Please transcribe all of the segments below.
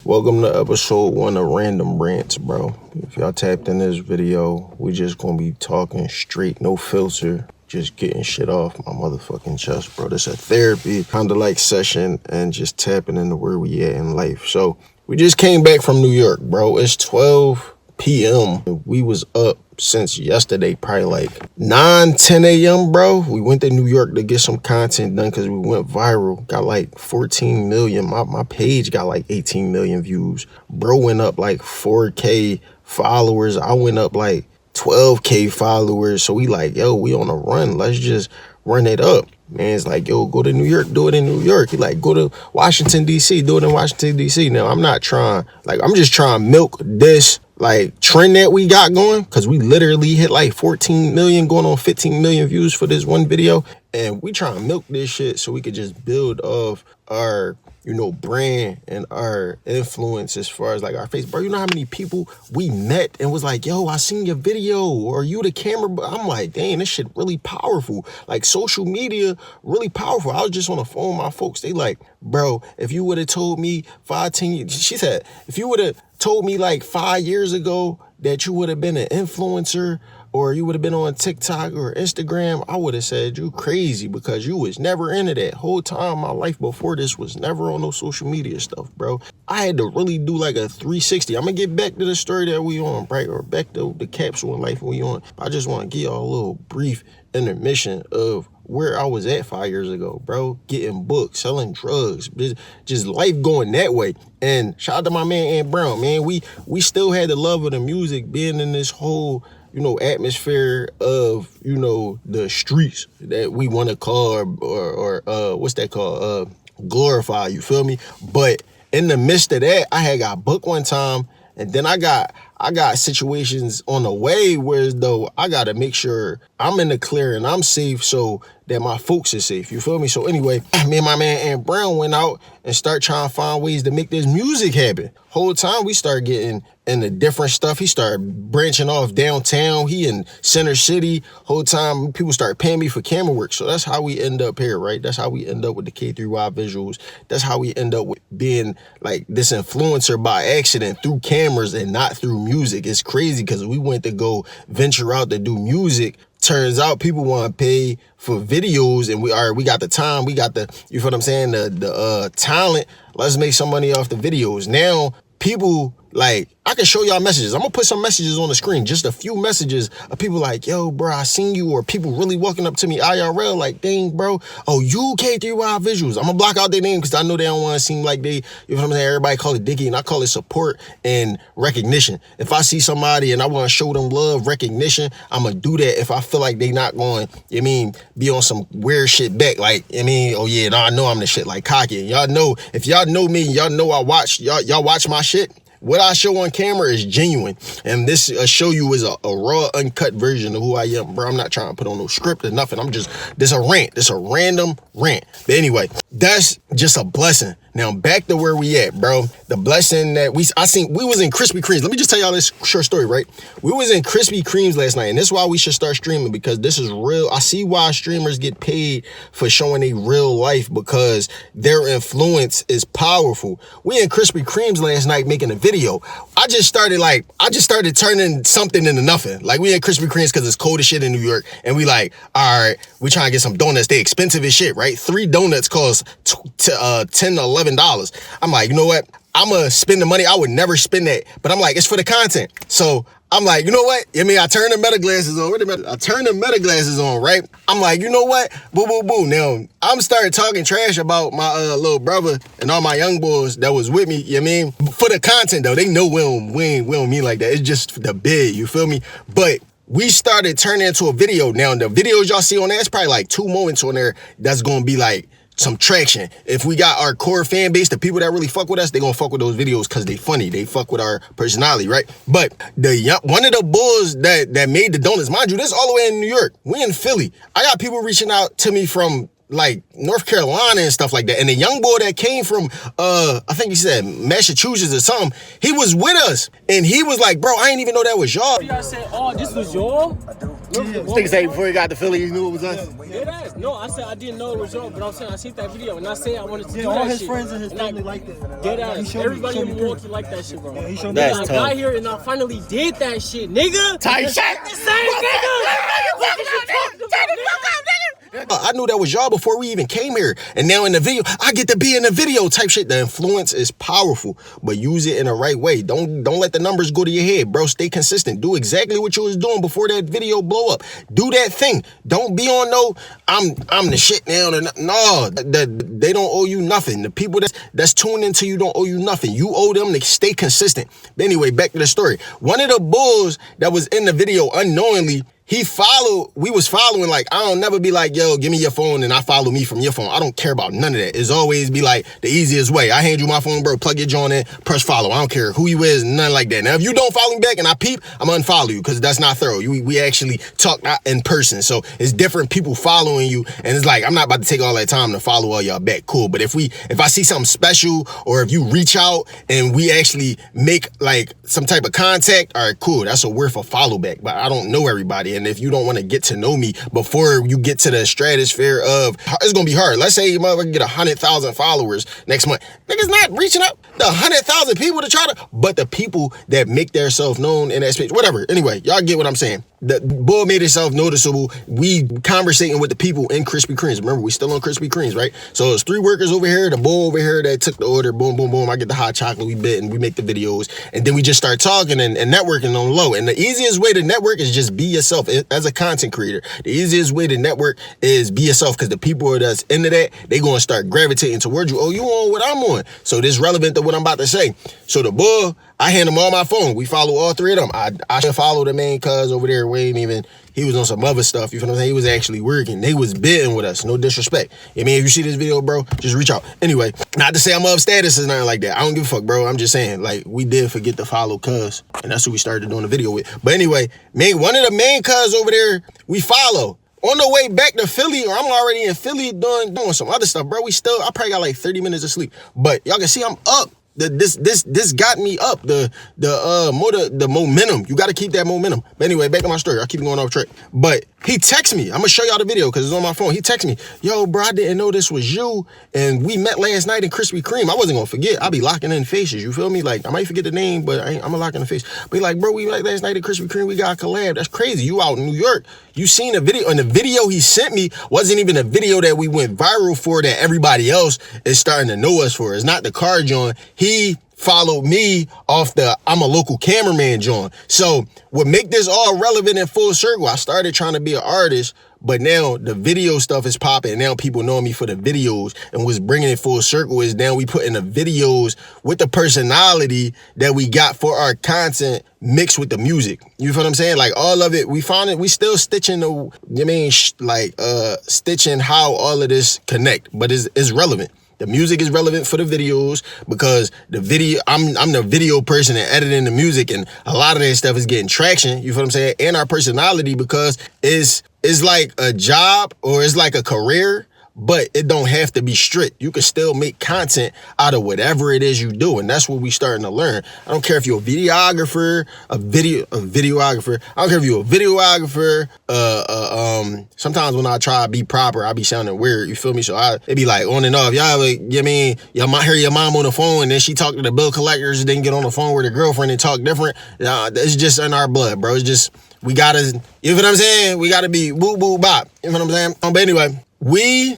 Welcome to episode 1 of Random Rants, bro. If y'all tapped in this video, we just gonna be talking straight, no filter, just getting shit off my motherfucking chest, bro. This a therapy kind of like session and just tapping into where we at in life. So we just came back from New York, bro. It's 12 p.m. We was up since yesterday, probably like 10 a.m., bro. We went to New York to get some content done because we went viral. Got like 14 million. My page got like 18 million views. Bro went up like 4K followers. I went up like 12K followers. So we like, yo, we on a run. Let's just run it up. Man, it's like, yo, go to New York, do it in New York. He like, go to Washington, D.C., do it in Washington, D.C. Now, I'm not trying, like, I'm just trying to milk this, like, trend that we got going, because we literally hit, like, 14 million, going on 15 million views for this one video, and we trying to milk this shit so we could just build off our, you know, brand and our influence as far as, like, our face. Bro, you know how many people we met and was like, yo, I seen your video, or you the camera? I'm like, dang, this shit really powerful. Like, social media, really powerful. I was just on the phone with my folks. They like, bro, if you would have told me 5-10 years, she said, if you would have told me like 5 years ago that you would have been an influencer or you would have been on TikTok or Instagram, I would have said you crazy because you was never into that. Whole time my life before this was never on no social media stuff, bro. I had to really do like a 360. I'm gonna get back to the story that we on, right? Or back to the capsule in life we on. I just want to give y'all a little brief intermission of where I was at 5 years ago, bro. Getting booked, selling drugs, just life going that way. And shout out to my man Ant Brown, man. We still had the love of the music, being in this whole, you know, atmosphere of, you know, the streets that we want to call or what's that called? Glorify, you feel me? But in the midst of that, I had got booked one time, and then I got situations on the way where though I gotta make sure I'm in the clear and I'm safe so that my folks are safe. You feel me? So anyway, me and my man Ant Brown went out and start trying to find ways to make this music happen. Whole time we started getting into different stuff. He started branching off downtown. He in Center City. Whole time people start paying me for camera work. So that's how we end up here, right? That's how we end up with the K3Y visuals. That's how we end up with being like this influencer by accident through cameras and not through music. It's crazy because we went to go venture out to do music. Turns out people want to pay for videos, and we got the time, we got the, you feel what I'm saying, the talent. Let's make some money off the videos. Now people, like, I can show y'all messages. I'm gonna put some messages on the screen, just a few messages of people like, yo, bro, I seen you, or people really walking up to me IRL like, dang, bro, oh, you K3Y visuals. I'm gonna block out their name because I know they don't want to seem like they, you know what I'm saying, everybody call it dicky, and I call it support and recognition. If I see somebody and I want to show them love, recognition, I'm gonna do that if I feel like they not going, you mean, be on some weird shit back, like, I mean, oh yeah, no, I know I'm the shit, like cocky. Y'all know, if y'all know me, y'all know I watch, y'all watch my shit. What I show on camera is genuine, and this show you is a raw, uncut version of who I am, bro. I'm not trying to put on no script or nothing. I'm just, this a rant. This a random rant. But anyway, that's just a blessing. Now back to where we at, bro. The blessing that we was in Krispy Kremes. Let me just tell y'all this short story, right? We was in Krispy Kremes last night, and this is why we should start streaming, because this is real. I see why streamers get paid for showing a real life, because their influence is powerful. We in Krispy Kremes last night making a video. I just started turning something into nothing. Like, we in Krispy Kremes because it's cold as shit in New York, and we like, all right, we trying to get some donuts. They expensive as shit, right? 3 donuts cost $10 to $11. I'm like, you know what? I'm gonna spend the money. I would never spend that, but I'm like, it's for the content. So I'm like, you know what? I mean, I turn the meta glasses on. I turn the meta glasses on, right? I'm like, you know what? Boo, boo, boo. Now, I'm starting talking trash about my little brother and all my young boys that was with me, you know what I mean? For the content, though, they know we don't mean like that. It's just the bid, you feel me? But we started turning into a video. Now, the videos y'all see on there, it's probably like 2 moments on there that's gonna be like some traction. If we got our core fan base, the people that really fuck with us, they gonna fuck with those videos because they funny. They fuck with our personality, right? But one of the bulls that made the donuts, mind you, this all the way in New York. We in Philly. I got people reaching out to me from like North Carolina and stuff like that. And the young boy that came from, I think he said Massachusetts or something, he was with us. And he was like, bro, I didn't even know that was y'all. You guys said, oh, this was y'all? This nigga say before he got to Philly, he knew it was us. No, I said I didn't know it was y'all, but I'm saying I seen that video and I said I wanted to do that all his shit. friends and his family like that. Dead ass. Everybody in Milwaukee like that shit, bro. Yeah, he showed me That's I tough. got here and I finally did that shit, nigga. Tight shit. The same I knew that was y'all before we even came here. And now in the video, I get to be in the video type shit. The influence is powerful, but use it in the right way. Don't let the numbers go to your head, bro. Stay consistent. Do exactly what you was doing before that video blow up. Do that thing. Don't be on no, I'm the shit now. No, they don't owe you nothing. The people that's tuned into you don't owe you nothing. You owe them to stay consistent. But anyway, back to the story. One of the bulls that was in the video unknowingly, we was following, like, I don't never be like, yo, give me your phone and I follow me from your phone. I don't care about none of that. It's always be like the easiest way. I hand you my phone, bro, plug your joint in, press follow. I don't care who you is, nothing like that. Now, if you don't follow me back and I peep, I'm gonna unfollow you because that's not thorough. We actually talk in person. So it's different people following you. And it's like, I'm not about to take all that time to follow all y'all back. Cool. But if I see something special or if you reach out and we actually make like some type of contact, all right, cool. That's a word for follow back. But I don't know everybody. And if you don't want to get to know me before you get to the stratosphere of, it's going to be hard. Let's say you motherfucker get 100,000 followers next month. Niggas not reaching out the 100,000 people to try to, but the people that make themselves known in that space, whatever. Anyway, y'all get what I'm saying. The bull made itself noticeable. We conversating with the people in Krispy Kremes. Remember, we still on Krispy Kremes, right? So it's 3 workers over here, the bull over here that took the order. Boom, boom, boom. I get the hot chocolate, we bit, and we make the videos. And then we just start talking and networking on the low. And the easiest way to network is just be yourself as a content creator. The easiest way to network is be yourself, because the people that's into that, they going to start gravitating towards you. Oh, you on what I'm on. So this relevant to what I'm about to say. So the bull, I hand him all my phone. We follow all 3 of them. I should follow the main cuz over there. He was on some other stuff. You feel what I'm saying? He was actually working. They was bidding with us. No disrespect. I mean, if you see this video, bro, just reach out. Anyway, not to say I'm up status or nothing like that. I don't give a fuck, bro. I'm just saying, like, we did forget to follow cuz, and that's who we started doing the video with. But anyway, one of the main cuz over there, we follow. On the way back to Philly, or I'm already in Philly doing some other stuff, bro. I probably got like 30 minutes of sleep. But y'all can see I'm up. This got me up. The momentum. You got to keep that momentum. But anyway, back to my story. I keep going off track. But he texted me. I'm gonna show y'all the video because it's on my phone. He texted me, yo, bro, I didn't know this was you. And we met last night in Krispy Kreme. I wasn't gonna forget. I'll be locking in faces. You feel me? Like, I might forget the name, but I'm gonna lock in the face. But he like, bro, we met last night at Krispy Kreme. We got a collab. That's crazy. You out in New York. You seen a video, and the video he sent me wasn't even a video that we went viral for that everybody else is starting to know us for. It's not the car joint. He followed me off the I'm a local cameraman joint. So what make this all relevant in full circle, I started trying to be an artist, but now the video stuff is popping. Now people know me for the videos, and what's bringing it full circle is now we put in the videos with the personality that we got for our content mixed with the music. You feel what I'm saying? Like all of it, we found it. We still stitching stitching how all of this connect, but it's relevant. The music is relevant for the videos because I'm the video person and editing the music, and a lot of that stuff is getting traction. You feel what I'm saying? And our personality, because it's like a job or it's like a career, but it don't have to be strict. You can still make content out of whatever it is you do, and that's what we starting to learn. I don't care if you're a videographer, a videographer. I don't care if you're a videographer. Sometimes when I try to be proper, I be sounding weird. You feel me? So it be like on and off. Y'all, y'all might hear your mom on the phone, and then she talk to the bill collectors, then get on the phone with her girlfriend and talk different. It's just in our blood, bro. It's just we gotta. You know what I'm saying? We gotta be woo woo bop. You know what I'm saying? But anyway, where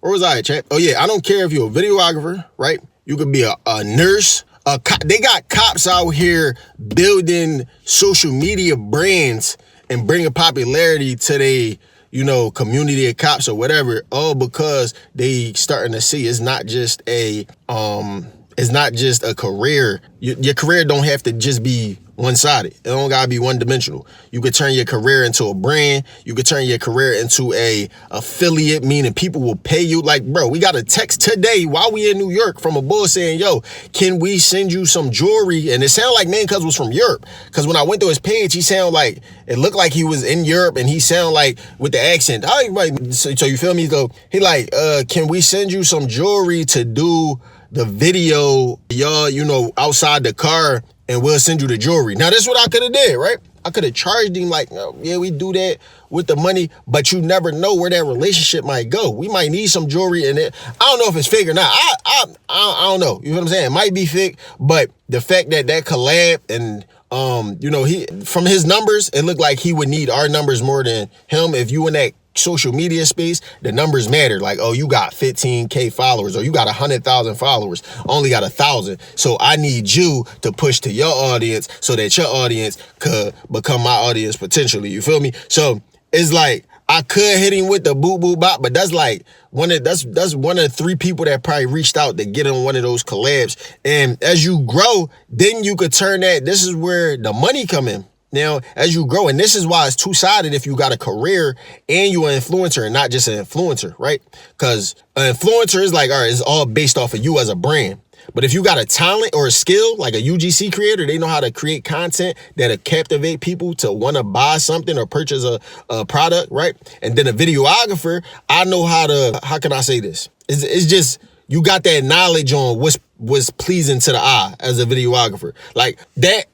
was I at, chat? Oh yeah, I don't care if you're a videographer, right? You could be a nurse, a cop. They got cops out here building social media brands and bringing popularity to their, community of cops or whatever, all because they starting to see it's not just a career. Your career don't have to just be one-sided. It don't gotta be one-dimensional. You could turn your career into a brand. You could turn your career into a affiliate, meaning people will pay you. Like, bro, we got a text today while we in New York from a bull saying, yo, can we send you some jewelry? And it sounded like man cuz was from Europe. Cause when I went to his page, he sounded like, it looked like he was in Europe, and he sounded like with the accent. So you feel me? So he like, can we send you some jewelry to do the video, y'all, outside the car, and we'll send you the jewelry. Now, this is what I could have did, right? I could have charged him like, oh, yeah, we do that with the money, but you never know where that relationship might go. We might need some jewelry in it. I don't know if it's fake or not. I don't know. You know what I'm saying? It might be fake, but the fact that collab and you know, he from his numbers, it looked like he would need our numbers more than him. If you in that social media space, the numbers matter. Like, oh, you got 15K followers, or you got 100,000 followers, only got 1,000. So I need you to push to your audience so that your audience could become my audience potentially. You feel me? So it's like, I could hit him with the boo boo bop, but that's like that's one of 3 people that probably reached out to get on one of those collabs. And as you grow, then you could turn that. This is where the money come in. Now, as you grow, and this is why it's two-sided if you got a career and you're an influencer and not just an influencer, right? Because an influencer is like, all right, it's all based off of you as a brand. But if you got a talent or a skill, like a UGC creator, they know how to create content that'll captivate people to want to buy something or purchase a product, right? And then a videographer, I know how can I say this? It's just, you got that knowledge on what's pleasing to the eye as a videographer. Like that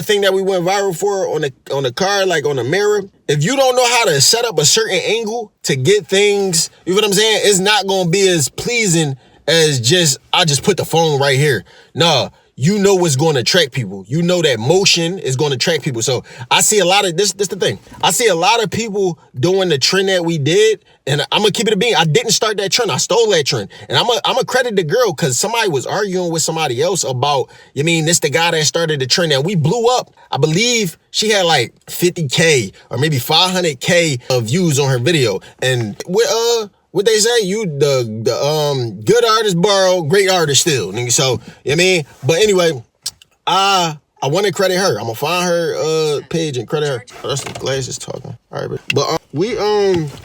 thing that we went viral for on the car, like on the mirror, if you don't know how to set up a certain angle to get things, you know what I'm saying? It's not going to be as pleasing as I just put the phone right here. Nah, you know what's going to attract people. You know that motion is going to attract people. So I see a lot of this the thing. I see a lot of people doing the trend that we did, and I'm gonna keep it a bean. I didn't start that trend. I stole that trend. And I'm a credit the girl, because somebody was arguing with somebody else about, this the guy that started the trend, and we blew up. I believe she had like 50K or maybe 500K of views on her video. And what they say, you the good artist borrow, great artist steal. So, but anyway, I want to credit her. I'm gonna find her page and credit her. Oh, that's the glasses talking. All right, but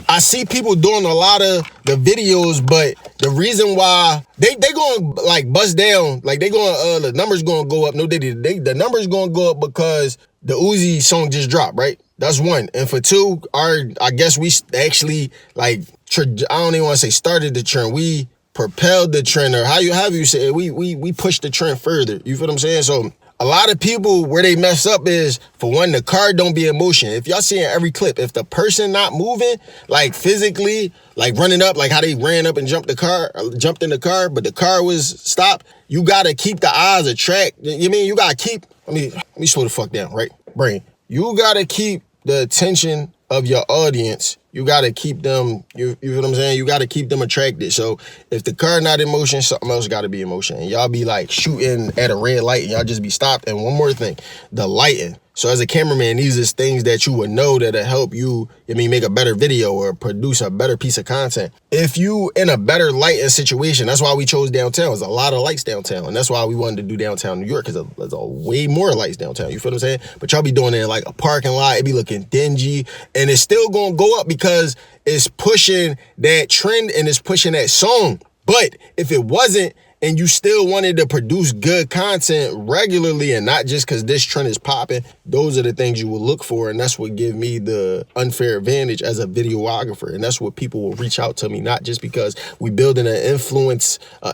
I see people doing a lot of the videos, but the reason why they going like bust down, like they going the numbers going to go up. No, the numbers going to go up because the Uzi song just dropped, right? That's one. And for 2, I guess we actually like, I don't even want to say started the trend. We propelled the trend, or how you say it, we pushed the trend further. You feel what I'm saying? So a lot of people, where they mess up is, for one, the car don't be in motion. If y'all see in every clip, if the person not moving, like physically, like running up, like how they ran up and jumped in the car, but the car was stopped, you gotta keep the eyes attract. You gotta keep, let me slow the fuck down, right? Brain. You gotta keep the attention of your audience. You gotta keep them, you know what I'm saying? You gotta keep them attracted. So if the car not in motion, something else gotta be in motion. And y'all be like shooting at a red light and y'all just be stopped. And one more thing, the lighting. So as a cameraman, these is things that you would know that'll help you, make a better video or produce a better piece of content. If you in a better lighting situation, that's why we chose downtown. There's a lot of lights downtown. And that's why we wanted to do downtown New York, because there's way more lights downtown. You feel what I'm saying? But y'all be doing it in like a parking lot. It be looking dingy. And it's still going to go up because it's pushing that trend and it's pushing that song. But if it wasn't, and you still wanted to produce good content regularly and not just because this trend is popping, those are the things you will look for. And that's what give me the unfair advantage as a videographer. And that's what people will reach out to me, not just because we building an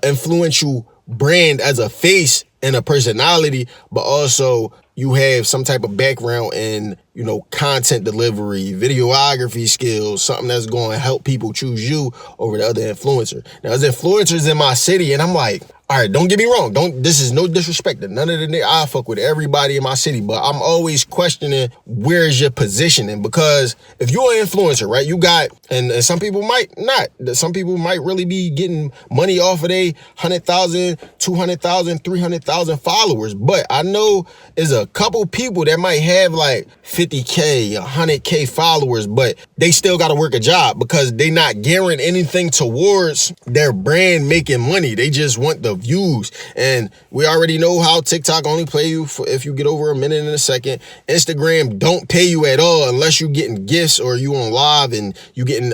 influential brand as a face and a personality, but also you have some type of background in, content delivery, videography skills, something that's going to help people choose you over the other influencer. Now, there's influencers in my city, and I'm like, all right, don't get me wrong. This is no disrespect to none of the I fuck with everybody in my city, but I'm always questioning where is your positioning, because if you're an influencer, right, you got, and some people might not, some people might really be getting money off of they 100,000, 200,000, 300,000 followers, but I know there's a couple people that might have like 50K, 100K followers, but they still got to work a job because they not guaranteeing anything towards their brand making money. They just want the views. And we already know how TikTok only pay you if you get over a minute and a second. Instagram don't pay you at all unless you getting gifts or you on live and you getting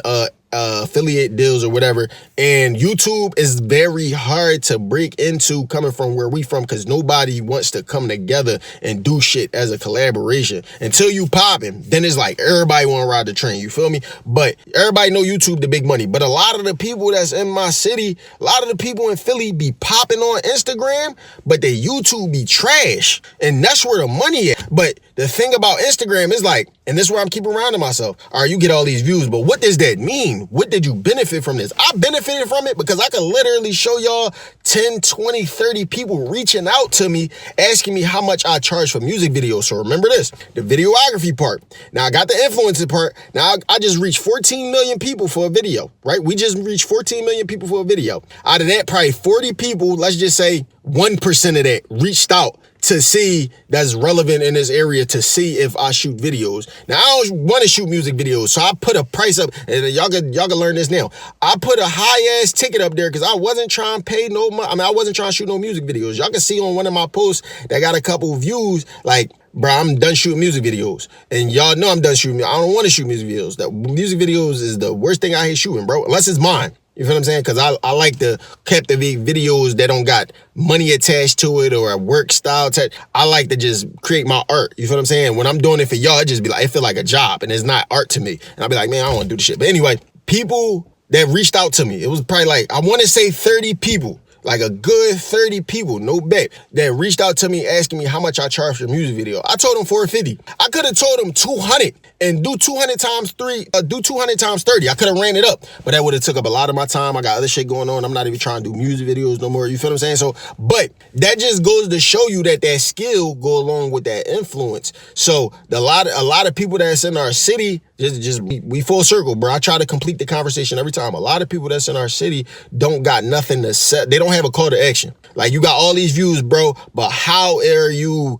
affiliate deals or whatever. And YouTube is very hard to break into coming from where we from, because nobody wants to come together and do shit as a collaboration until you popping. Then it's like everybody want to ride the train, you feel me? But everybody know YouTube the big money, but a lot of the people that's in my city, a lot of the people in Philly be popping on Instagram, but their YouTube be trash, and that's where the money at. But the thing about Instagram is like, and this is where I'm keeping reminding myself, all right, you get all these views, but what does that mean? What did you benefit from this? I benefited from it because I could literally show y'all 10, 20, 30 people reaching out to me, asking me how much I charge for music videos. So remember this, the videography part. Now I got the influencer part. Now I just reached 14 million people for a video, right? We just reached 14 million people for a video. Out of that, probably 40 people, let's just say 1% of that reached out to see that's relevant in this area to see if I shoot videos. Now I don't want to shoot music videos, so I put a price up, and y'all can learn this now. I put a high ass ticket up there because I wasn't trying to pay no money. I mean, I wasn't trying to shoot no music videos. Y'all can see on one of my posts that got a couple views, like, bro, I'm done shooting music videos. And y'all know I'm done shooting. I don't want to shoot music videos. That music videos is the worst thing I hate shooting, bro, unless it's mine. You feel what I'm saying? Because I like to captivate videos that don't got money attached to it or a work style. I like to just create my art. You feel what I'm saying? When I'm doing it for y'all, it just be like, it feel like a job and it's not art to me. And I'll be like, man, I don't want to do this shit. But anyway, people that reached out to me, it was probably like, I want to say 30 people. Like a good 30 people, no bet, that reached out to me asking me how much I charge for a music video. I told them $450. I could have told them 200 and do 200 times 200 times 30. I could have ran it up, but that would have took up a lot of my time. I got other shit going on. I'm not even trying to do music videos no more. You feel what I'm saying? So, but that just goes to show you that skill go along with that influence. So a lot of people that's in our city, we full circle, bro. I try to complete the conversation every time. A lot of people that's in our city don't got nothing to say. They don't have a call to action. Like, you got all these views, bro, but how are you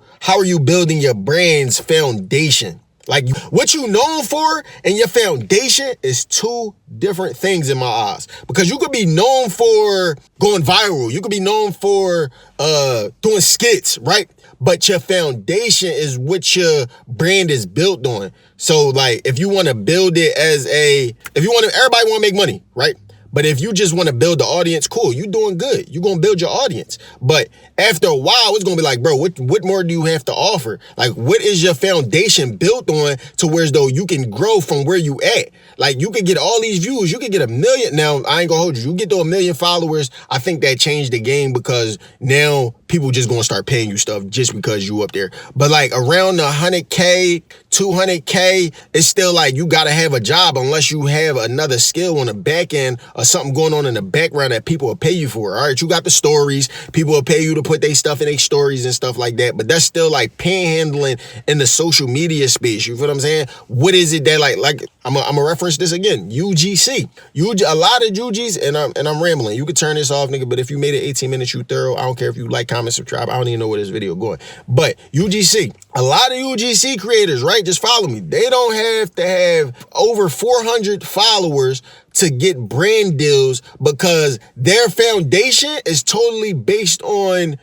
building your brand's foundation? Like, what you known for and your foundation is two different things in my eyes. Because you could be known for going viral. You could be known for doing skits, right? But your foundation is what your brand is built on. So, like, if you want to build it everybody want to make money, right? But if you just want to build the audience, cool, you doing good. You're going to build your audience. But after a while, it's going to be like, bro, what more do you have to offer? Like, what is your foundation built on to where as though you can grow from where you at? Like, you could get all these views. You could get 1 million. Now, I ain't going to hold you. You get to 1 million followers. I think that changed the game because now people just going to start paying you stuff just because you up there. But like around the 100K, 200K, it's still like you got to have a job unless you have another skill on the back end or something going on in the background that people will pay you for. All right, you got the stories. People will pay you to put their stuff in their stories and stuff like that. But that's still like panhandling in the social media space. You feel what I'm saying? What is it that like I'm gonna reference this again. UGC. A lot of UGs, and I'm rambling. You could turn this off, nigga, but if you made it 18 minutes, you thorough. I don't care if you like, comment, subscribe. I don't even know where this video going. But UGC, a lot of UGC creators, right? Just follow me. They don't have to have over 400 followers to get brand deals because their foundation is totally based on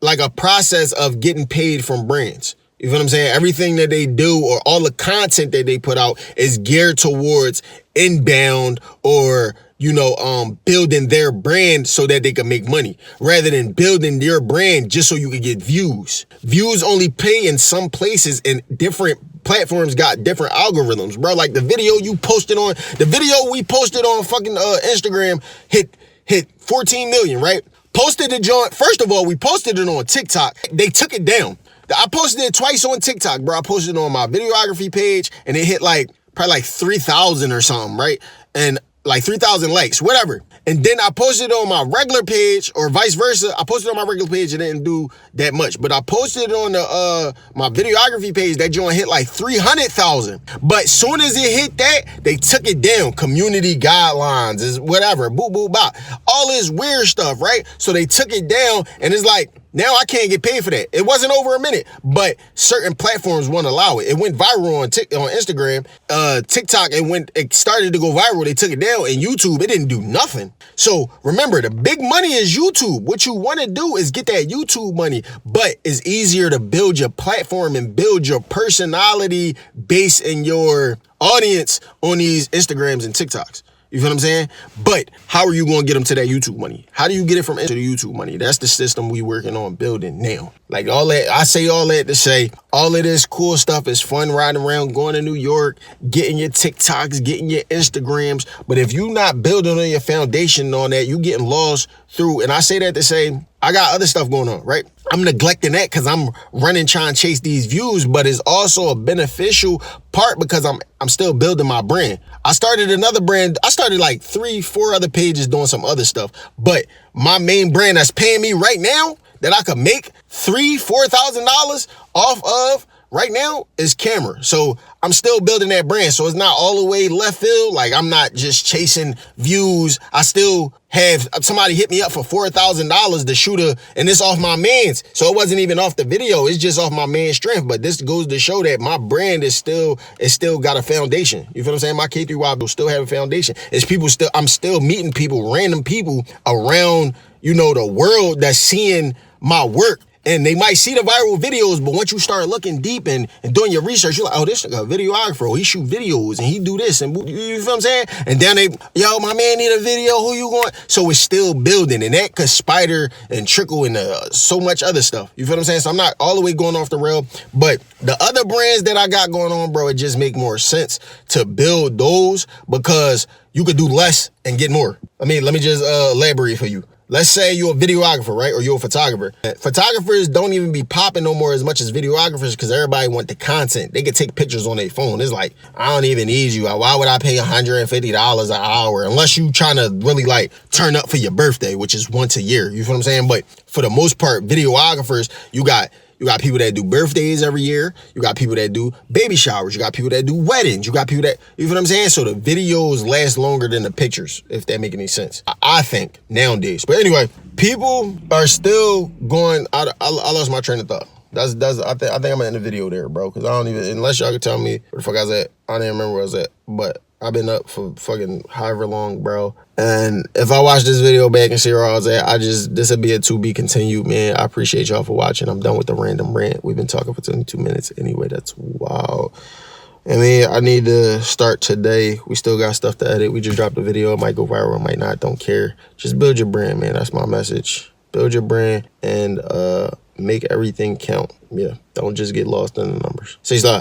like a process of getting paid from brands. You feel what I'm saying? Everything that they do or all the content that they put out is geared towards inbound or, building their brand so that they can make money rather than building their brand just so you can get views. Views only pay in some places, and different platforms got different algorithms, bro. Like the video we posted on fucking Instagram hit 14 million, right? Posted the joint. First of all, we posted it on TikTok. They took it down. I posted it twice on TikTok, bro. I posted it on my videography page and it hit probably like 3,000 or something, right? And like 3,000 likes, whatever. And then I posted it on my regular page or vice versa. I posted it on my regular page and it didn't do that much. But I posted it on my videography page. That joint hit like 300,000. But soon as it hit that, they took it down. Community guidelines is whatever. Boo, boo, bop. All this weird stuff, right? So they took it down and it's like, now I can't get paid for that. It wasn't over a minute, but certain platforms won't allow it. It went viral on Instagram, TikTok. It started to go viral. They took it down, and YouTube, it didn't do nothing. So remember, the big money is YouTube. What you want to do is get that YouTube money, but it's easier to build your platform and build your personality base and your audience on these Instagrams and TikToks. You feel what I'm saying? But how are you going to get them to that YouTube money? How do you get it from into the YouTube money? That's the system we working on building now. Like all that, I say all that to say all of this cool stuff is fun riding around, going to New York, getting your TikToks, getting your Instagrams. But if you not building on your foundation on that, you getting lost through. And I say that to say, I got other stuff going on, right? I'm neglecting that because I'm running trying to chase these views, but it's also a beneficial part because I'm still building my brand. I started another brand. I started like 3-4 other pages doing some other stuff, but my main brand that's paying me right now that I could make $3,000-$4,000 off of right now is camera. So I'm still building that brand. So it's not all the way left field. Like I'm not just chasing views. I still have somebody hit me up for $4,000 to shoot and it's off my man's. So it wasn't even off the video. It's just off my man's strength. But this goes to show that my brand is still got a foundation. You feel what I'm saying? My K3Y will still have a foundation. I'm still meeting people, random people around, the world that's seeing my work. And they might see the viral videos, but once you start looking deep and doing your research, you're like, oh, this nigga a videographer. He shoot videos and he do this. And you feel what I'm saying? And then my man need a video. Who you going? So it's still building. And that could spider and trickle into so much other stuff. You feel what I'm saying? So I'm not all the way going off the rail. But the other brands that I got going on, bro, it just make more sense to build those because you could do less and get more. I mean, let me just elaborate for you. Let's say you're a videographer, right? Or you're a photographer. Photographers don't even be popping no more as much as videographers because everybody want the content. They can take pictures on their phone. It's like, I don't even need you. Why would I pay $150 an hour? Unless you trying to really like turn up for your birthday, which is once a year. You feel what I'm saying? But for the most part, videographers, you got people that do birthdays every year. You got people that do baby showers. You got people that do weddings. You got people that, you feel what I'm saying? So the videos last longer than the pictures, if that make any sense. I think nowadays. But anyway, people are still going, I lost my train of thought. I think I'm gonna end the video there, bro. Cause I don't even, unless y'all can tell me where the fuck I was at. I don't even remember where I was at. But I've been up for fucking however long, bro. And if I watch this video back and see where I was at, this would be a to be continued, man. I appreciate y'all for watching. I'm done with the random rant. We've been talking for 22 minutes anyway. That's wild. I mean, I need to start today. We still got stuff to edit. We just dropped a video. It might go viral, it might not. Don't care. Just build your brand, man. That's my message. Build your brand and make everything count. Yeah. Don't just get lost in the numbers. Say stop.